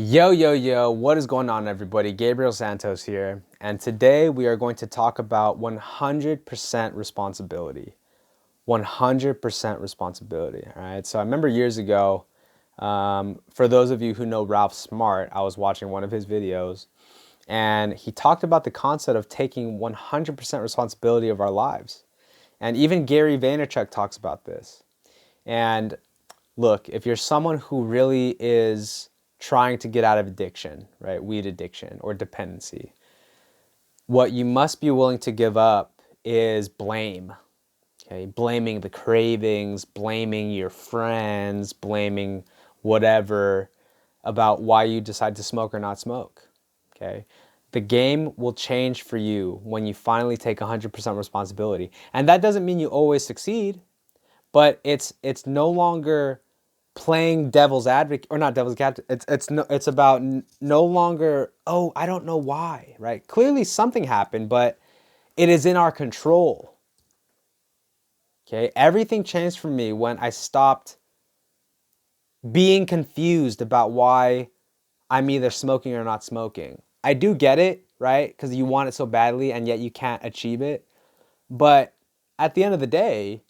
Yo, yo, yo, what is going on, everybody? Gabriel Santos here, and today we are going to talk about 100% responsibility. 100% responsibility, all right? So I remember years ago, for those of you who know Ralph Smart, I was watching one of his videos, and he talked about the concept of taking 100% responsibility of our lives. And even Gary Vaynerchuk talks about this. And look, if you're someone who really is trying to get out of addiction, right, weed addiction or dependency, what you must be willing to give up is blame. Okay, blaming the cravings, blaming your friends, blaming whatever about why you decide to smoke or not smoke. Okay, the game will change for you when you finally take 100% responsibility, and that doesn't mean you always succeed, but it's no longer playing devil's advocate, or not devil's advocate. It's about no longer, oh, I don't know why, right? Clearly something happened, but it is in our control. Okay, everything changed for me when I stopped being confused about why I'm either smoking or not smoking. I do get it, right? Because you want it so badly and yet you can't achieve it. But at the end of the day,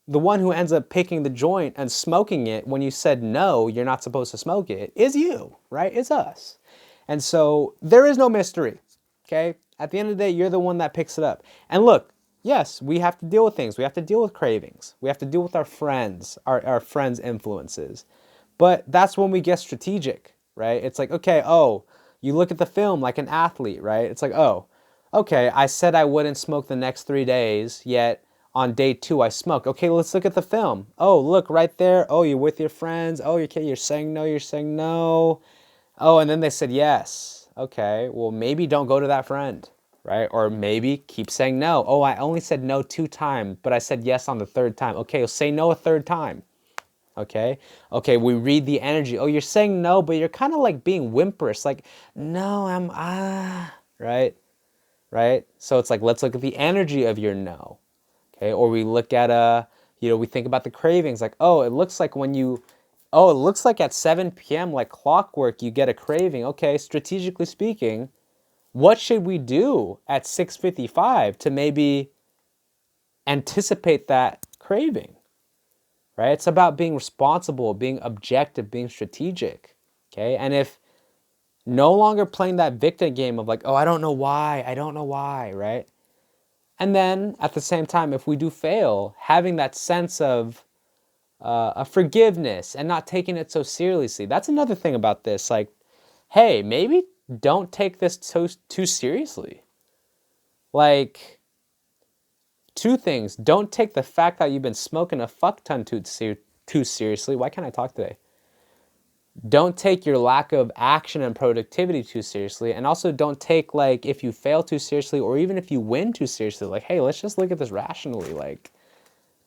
the one who ends up picking the joint and smoking it when you said no, you're not supposed to smoke it, is you, right? It's us. And so there is no mystery, okay? At the end of the day, you're the one that picks it up. And look, yes, we have to deal with things. We have to deal with cravings. We have to deal with our friends, our friends' influences. But that's when we get strategic, right? It's like, okay, oh, you look at the film like an athlete, right? It's like, oh, okay, I said I wouldn't smoke the next 3 days, yet on day 2 I smoked. Okay, let's look at the film. Oh, look right there. Oh, you're with your friends. Oh, you're saying no, you're saying no. Oh, and then they said yes. Okay, well, maybe don't go to that friend, right? Or maybe keep saying no. Oh, I only said no 2 times, but I said yes on the third time. Okay, well, say no a third time. Okay, okay, we read the energy. Oh, you're saying no, but you're kind of like being whimperous, like, no, right? Right? So it's like, let's look at the energy of your no. Okay, or we look at we think about the cravings, like, oh, it looks like at 7 p.m. like clockwork you get a craving. Okay, strategically speaking, what should we do at 6:55 to maybe anticipate that craving? Right? It's about being responsible, being objective, being strategic. Okay? And if no longer playing that victim game of like, oh, I don't know why, right? And then at the same time, if we do fail, having that sense of a forgiveness and not taking it so seriously. That's another thing about this. Like, hey, maybe don't take this too seriously. Like, two things. Don't take the fact that you've been smoking a fuck ton too seriously. Why can't I talk today? Don't take your lack of action and productivity too seriously. And also don't take, like, if you fail too seriously or even if you win too seriously, like, hey, let's just look at this rationally. Like,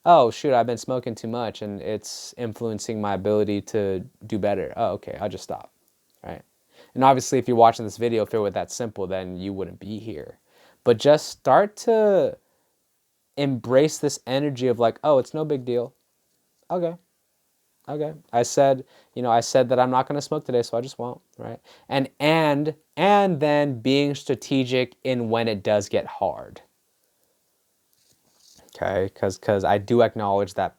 oh, shoot, I've been smoking too much and it's influencing my ability to do better. Oh, okay, I'll just stop, right? And obviously, if you're watching this video, if it were that simple, then you wouldn't be here. But just start to embrace this energy of like, oh, it's no big deal. Okay, okay. I said that I'm not going to smoke today, so I just won't, right? And then being strategic in when it does get hard. Okay, because I do acknowledge that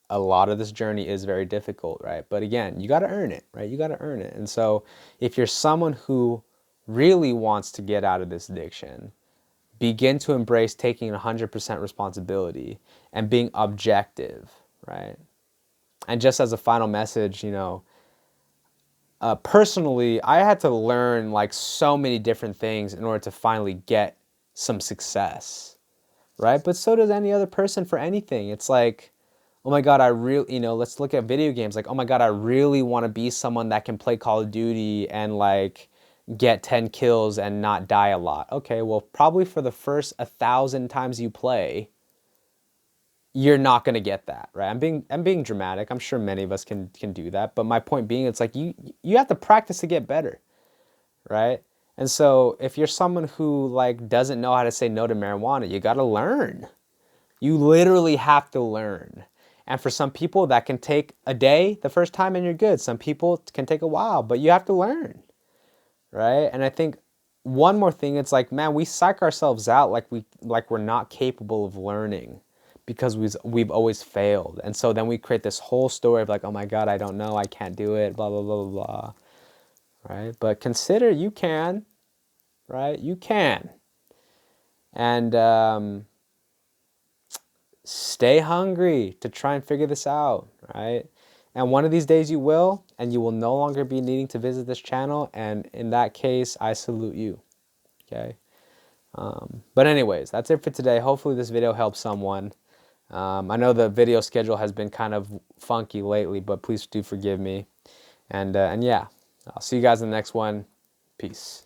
a lot of this journey is very difficult, right? But again, you got to earn it, right? You got to earn it. And so if you're someone who really wants to get out of this addiction, begin to embrace taking 100% responsibility and being objective, right? And just as a final message, personally, I had to learn like so many different things in order to finally get some success, right? But so does any other person for anything. It's like, oh my God, let's look at video games. Like, oh my God, I really want to be someone that can play Call of Duty and like get 10 kills and not die a lot. Okay, well, probably for the first 1,000 times you play, you're not going to get that, right? I'm being dramatic. I'm sure many of us can do that. But my point being, it's like you have to practice to get better, right? And so if you're someone who like doesn't know how to say no to marijuana, you got to learn. You literally have to learn. And for some people, that can take a day the first time and you're good. Some people it can take a while, but you have to learn, right? And I think one more thing, it's like, man, we psych ourselves out like we're not capable of learning because we've always failed. And so then we create this whole story of like, oh my God, I don't know, I can't do it, blah, blah, blah, blah, blah, right? But consider you can, right? You can. And stay hungry to try and figure this out, right? And one of these days you will, and you will no longer be needing to visit this channel. And in that case, I salute you, okay? But anyways, that's it for today. Hopefully this video helps someone. I know the video schedule has been kind of funky lately, but please do forgive me. And yeah, I'll see you guys in the next one. Peace.